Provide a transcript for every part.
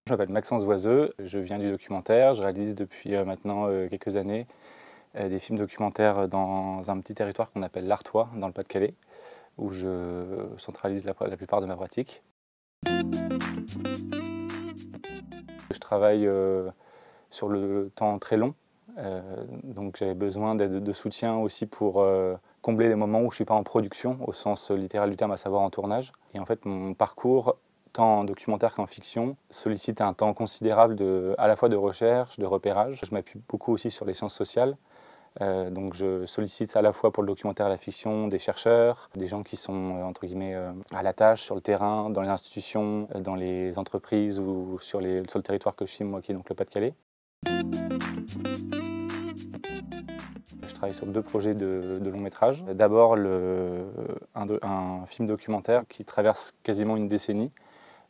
Je m'appelle Maxence Voiseux, je viens du documentaire, je réalise depuis maintenant quelques années des films documentaires dans un petit territoire qu'on appelle l'Artois, dans le Pas-de-Calais, où je centralise la plupart de ma pratique. Je travaille sur le temps très long, donc j'avais besoin de soutien aussi pour combler les moments où je ne suis pas en production, au sens littéral du terme, à savoir en tournage. Et en fait, mon parcours, tant en documentaire qu'en fiction, sollicite un temps considérable à la fois de recherche, de repérage. Je m'appuie beaucoup aussi sur les sciences sociales. Donc je sollicite à la fois pour le documentaire et la fiction des chercheurs, des gens qui sont entre guillemets à la tâche sur le terrain, dans les institutions, dans les entreprises ou sur le territoire que je filme, moi qui est donc le Pas-de-Calais. Je travaille sur deux projets de long métrage. D'abord un film documentaire qui traverse quasiment une décennie,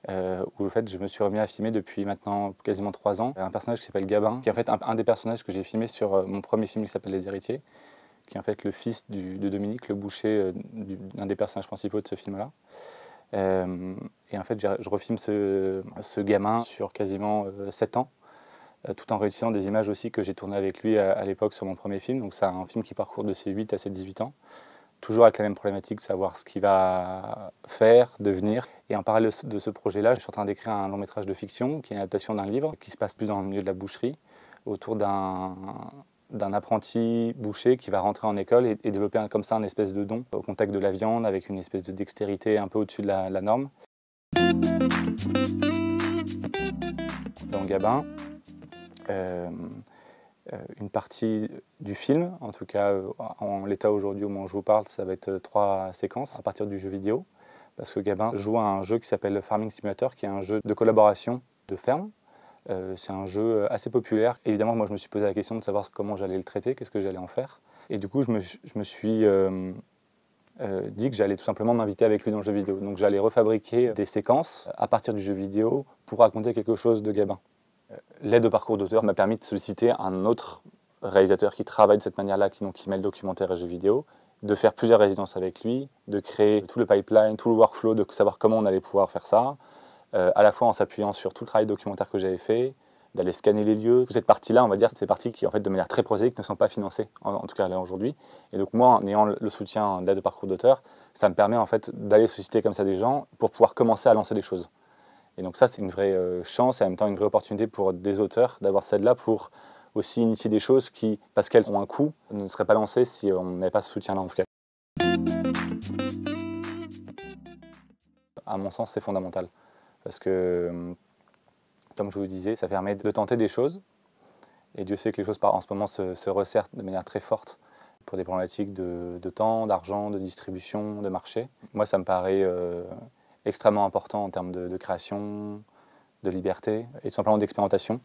où en fait, je me suis remis à filmer depuis maintenant quasiment 3 ans. Un personnage qui s'appelle Gabin, qui est en fait un des personnages que j'ai filmé sur mon premier film qui s'appelle Les Héritiers, qui est en fait le fils de Dominique, le boucher, d'un des personnages principaux de ce film-là. Et en fait, je refilme ce gamin sur quasiment 7 ans, tout en réutilisant des images aussi que j'ai tournées avec lui à l'époque sur mon premier film. Donc c'est un film qui parcourt de ses 8 à ses 18 ans. Toujours avec la même problématique, savoir ce qu'il va faire, devenir. Et en parallèle de ce projet-là, je suis en train d'écrire un long métrage de fiction, qui est une adaptation d'un livre, qui se passe plus dans le milieu de la boucherie, autour d'un apprenti boucher qui va rentrer en école et développer comme ça un espèce de don au contact de la viande, avec une espèce de dextérité un peu au-dessus de la norme. Dans Gabin, une partie du film, en tout cas en l'état aujourd'hui au moment où je vous parle, ça va être 3 séquences à partir du jeu vidéo, parce que Gabin joue à un jeu qui s'appelle Farming Simulator, qui est un jeu de collaboration de ferme. C'est un jeu assez populaire. Évidemment, moi je me suis posé la question de savoir comment j'allais le traiter, qu'est-ce que j'allais en faire. Et du coup, je me suis dit que j'allais tout simplement m'inviter avec lui dans le jeu vidéo. Donc j'allais refabriquer des séquences à partir du jeu vidéo pour raconter quelque chose de Gabin. L'aide au parcours d'auteur m'a permis de solliciter un autre réalisateur qui travaille de cette manière-là, qui mêle documentaire et jeux vidéo, de faire plusieurs résidences avec lui, de créer tout le pipeline, tout le workflow, de savoir comment on allait pouvoir faire ça, à la fois en s'appuyant sur tout le travail documentaire que j'avais fait, d'aller scanner les lieux. Toute cette partie-là, on va dire, c'est des parties qui, en fait, de manière très prosaïque, ne sont pas financées, en tout cas là aujourd'hui. Et donc moi, en ayant le soutien d'aide au parcours d'auteur, ça me permet en fait d'aller solliciter comme ça des gens pour pouvoir commencer à lancer des choses. Et donc ça, c'est une vraie chance et en même temps une vraie opportunité pour des auteurs d'avoir celle-là pour aussi initier des choses qui, parce qu'elles ont un coût, ne seraient pas lancées si on n'avait pas ce soutien-là en tout cas. À mon sens, c'est fondamental parce que, comme je vous le disais, ça permet de tenter des choses et Dieu sait que les choses en ce moment se resserrent de manière très forte pour des problématiques de temps, d'argent, de distribution, de marché. Moi, ça me paraît extrêmement important en termes de création, de liberté et tout simplement d'expérimentation.